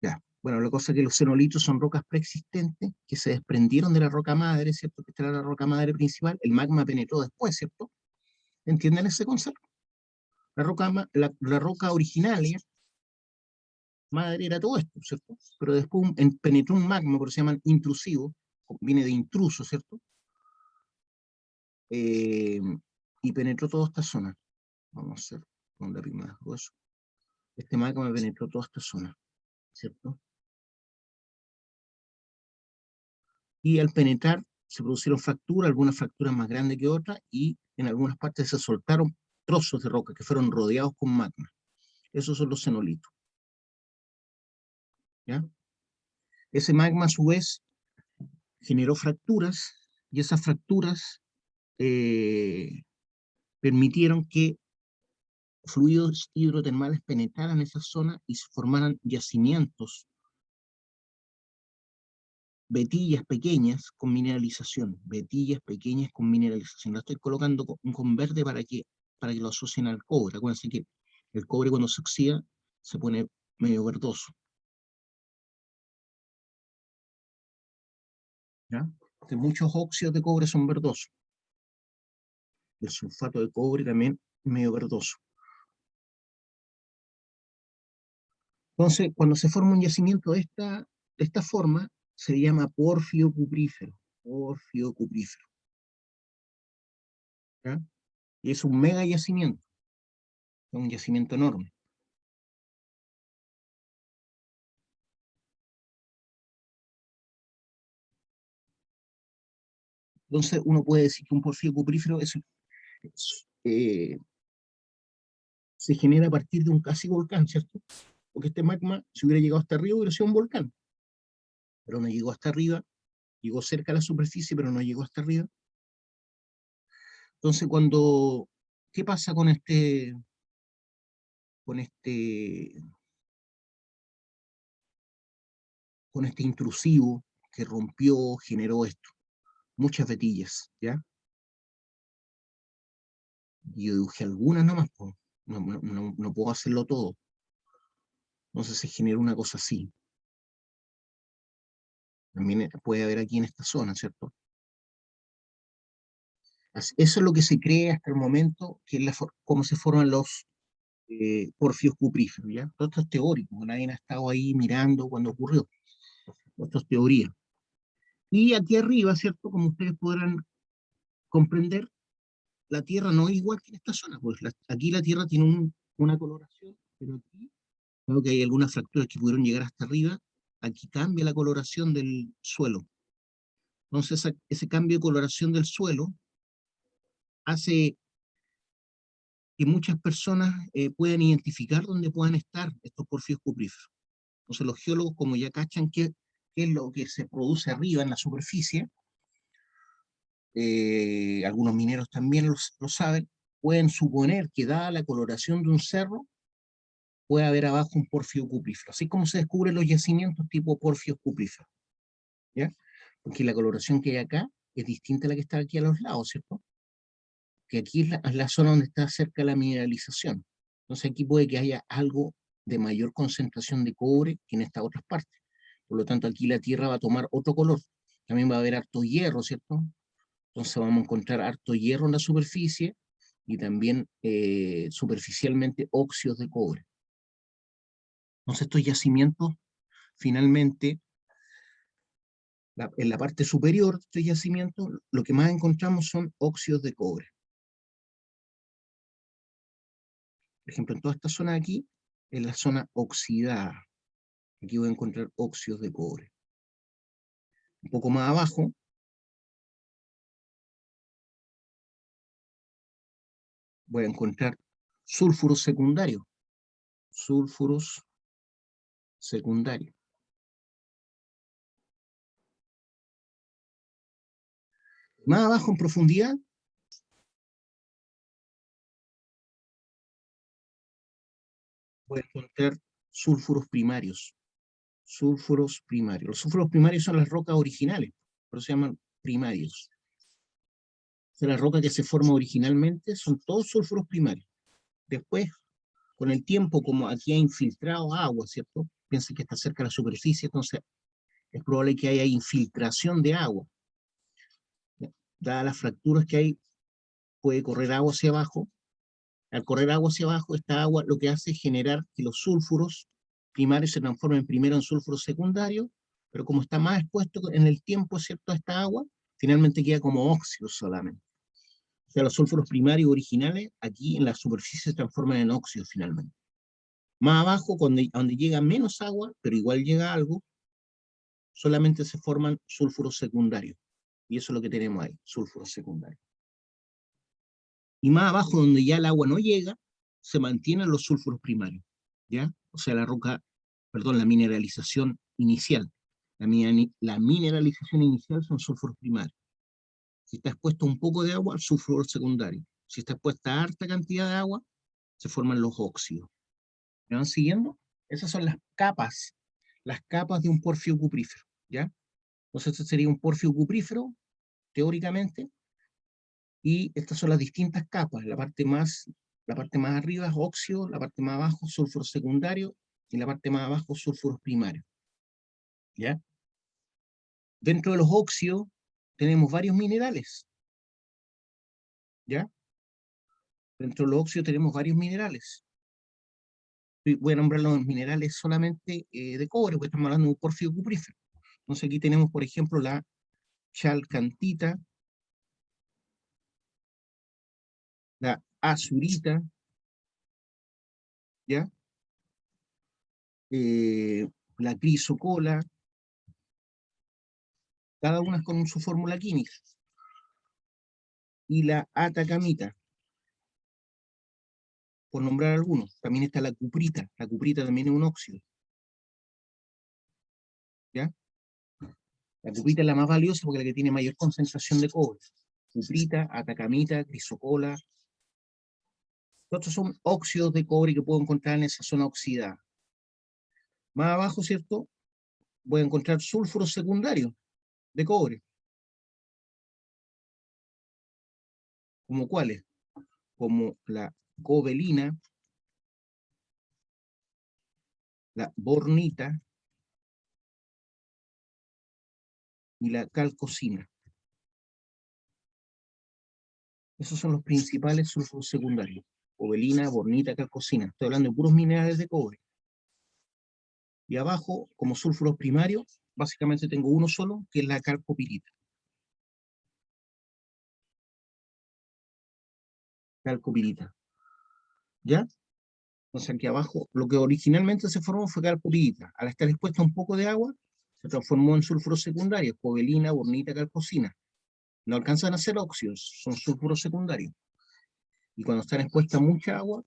Ya. Bueno, la cosa es que los cenolitos son rocas preexistentes que se desprendieron de la roca madre, ¿cierto? Que esta era la roca madre principal. El magma penetró después, ¿cierto? ¿Entienden ese concepto? La roca originaria madre era todo esto, ¿cierto? Pero después penetró un magma, por eso se llaman intrusivos, viene de intruso, ¿cierto? Y penetró toda esta zona. Vamos a hacer con un lápiz más grueso. Este magma penetró toda esta zona, ¿cierto? Y al penetrar se produjeron fracturas, algunas fracturas más grandes que otras, y en algunas partes se soltaron trozos de roca que fueron rodeados con magma. Esos son los cenolitos. ¿Ya? Ese magma a su vez generó fracturas, y esas fracturas permitieron que fluidos hidrotermales penetraran esa zona y se formaran yacimientos, vetillas pequeñas con mineralización, vetillas pequeñas con mineralización. La estoy colocando con verde para que lo asocien al cobre. Acuérdense que el cobre cuando se oxida se pone medio verdoso. ¿Ya? Porque muchos óxidos de cobre son verdosos. El sulfato de cobre también medio verdoso. Entonces, cuando se forma un yacimiento de esta forma, se llama porfio cuprífero. Porfio cuprífero. ¿Ya? Y es un mega yacimiento. Es un yacimiento enorme. Entonces, uno puede decir que un porfío cuprífero se genera a partir de un casi volcán, ¿cierto? Porque este magma, si hubiera llegado hasta arriba, hubiera sido un volcán. Pero no llegó hasta arriba, llegó cerca a la superficie, pero no llegó hasta arriba. Entonces, ¿qué pasa con este intrusivo que rompió, generó esto? Muchas vetillas, ¿ya? Y yo dibujé algunas nomás, pues. No puedo hacerlo todo. Entonces se genera una cosa así. También puede haber aquí en esta zona, ¿cierto? Eso es lo que se cree hasta el momento, que es cómo se forman los porfios cupríferos, ¿ya? Todo esto es teórico, nadie ha estado ahí mirando cuando ocurrió. Esto es teoría. Y aquí arriba, ¿cierto? Como ustedes podrán comprender, la Tierra no es igual que en esta zona, pues aquí la Tierra tiene una coloración, pero aquí, creo que hay algunas fracturas que pudieron llegar hasta arriba, aquí cambia la coloración del suelo. Entonces, ese cambio de coloración del suelo hace que muchas personas puedan identificar dónde puedan estar estos porfios cupríferos. Entonces, los geólogos, como ya cachan qué es lo que se produce arriba en la superficie, algunos mineros también lo saben, pueden suponer que dada la coloración de un cerro, puede haber abajo un porfio cuprífero, así como se descubren los yacimientos tipo porfios cupríferos, ¿ya? Porque la coloración que hay acá es distinta a la que está aquí a los lados, ¿cierto? Que aquí es la zona donde está cerca la mineralización. Entonces aquí puede que haya algo de mayor concentración de cobre que en estas otras partes. Por lo tanto, aquí la tierra va a tomar otro color. También va a haber harto hierro, ¿cierto? Entonces vamos a encontrar harto hierro en la superficie y también superficialmente óxidos de cobre. Entonces estos yacimientos, finalmente, en la parte superior de estos yacimientos, lo que más encontramos son óxidos de cobre. Por ejemplo, en toda esta zona de aquí, es la zona oxidada. Aquí voy a encontrar óxidos de cobre. Un poco más abajo, voy a encontrar sulfuros secundarios. Sulfuros secundarios. Más abajo en profundidad, voy a encontrar sulfuros primarios. Sulfuros primarios. Los sulfuros primarios son las rocas originales, por eso se llaman primarios. O sea, la roca que se forma originalmente son todos sulfuros primarios. Después, con el tiempo, como aquí ha infiltrado agua, ¿cierto? Piensen que está cerca de la superficie, entonces es probable que haya infiltración de agua. Dadas las fracturas que hay, puede correr agua hacia abajo. Al correr agua hacia abajo, esta agua lo que hace es generar que los sulfuros primario se transformen primero en sulfuros secundarios, pero como está más expuesto en el tiempo, ¿cierto?, a esta agua, finalmente queda como óxido solamente. O sea, los sulfuros primarios originales aquí en la superficie se transforman en óxidos finalmente. Más abajo, donde llega menos agua, pero igual llega algo, solamente se forman sulfuros secundarios. Y eso es lo que tenemos ahí, sulfuros secundarios. Y más abajo, donde ya el agua no llega, se mantienen los sulfuros primarios, ¿ya? O sea, la mineralización inicial. La mineralización inicial son sulfuros primarios. Si está expuesto un poco de agua, sulfuro secundario. Si está expuesta a harta cantidad de agua, se forman los óxidos. ¿Me van siguiendo? Esas son las capas de un porfio cuprífero, ¿ya? Entonces este sería un porfio cuprífero, teóricamente, y estas son las distintas capas. La parte más arriba es óxido, la parte más abajo sulfuro secundario, y la parte más abajo sulfuros primarios, ¿ya? Dentro de los óxidos tenemos varios minerales, ¿ya? Dentro de los óxidos tenemos varios minerales. Voy a nombrar los minerales solamente de cobre, porque estamos hablando de un porfio cuprífero. Entonces aquí tenemos, por ejemplo, la chalcantita, la azurita, ¿ya? La crisocola, cada una con su fórmula química. Y la atacamita, por nombrar algunos. También está la cuprita también es un óxido, ¿ya? La cuprita es la más valiosa porque es la que tiene mayor concentración de cobre. Cuprita, atacamita, crisocola. Estos son óxidos de cobre que puedo encontrar en esa zona oxidada. Más abajo, ¿cierto?, voy a encontrar sulfuros secundarios de cobre. ¿Como cuáles? Como la cobelina, la bornita y la calcosina. Esos son los principales sulfuros secundarios. Cobelina, bornita, calcosina. Estoy hablando de puros minerales de cobre. Y abajo, como sulfuros primarios, básicamente tengo uno solo, que es la calcopirita. Calcopirita. ¿Ya? Entonces aquí abajo, lo que originalmente se formó fue calcopirita. Al estar expuesta a un poco de agua, se transformó en sulfuros secundarios, cobelina, bornita, calcosina. No alcanzan a ser óxidos, son sulfuros secundarios. Y cuando están expuestas a mucha agua,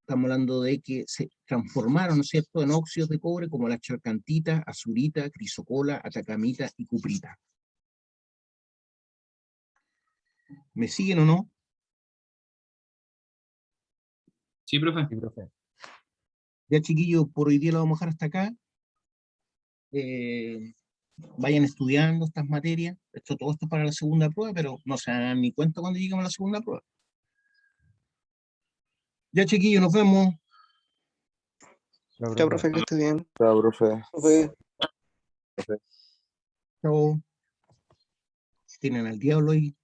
estamos hablando de que se transformaron, ¿no es cierto?, en óxidos de cobre como la chalcantita, azurita, crisocola, atacamita y cuprita. ¿Me siguen o no? Sí, profe. Sí, profe. Ya, chiquillos, por hoy día lo vamos a dejar hasta acá. Vayan estudiando estas materias. Todo esto es para la segunda prueba, pero no se dan ni cuenta cuando lleguemos a la segunda prueba. Ya, chiquillos, nos vemos. Chao, profe, que esté bien. Chao, profe. Profe. Chao. Tienen al diablo ahí.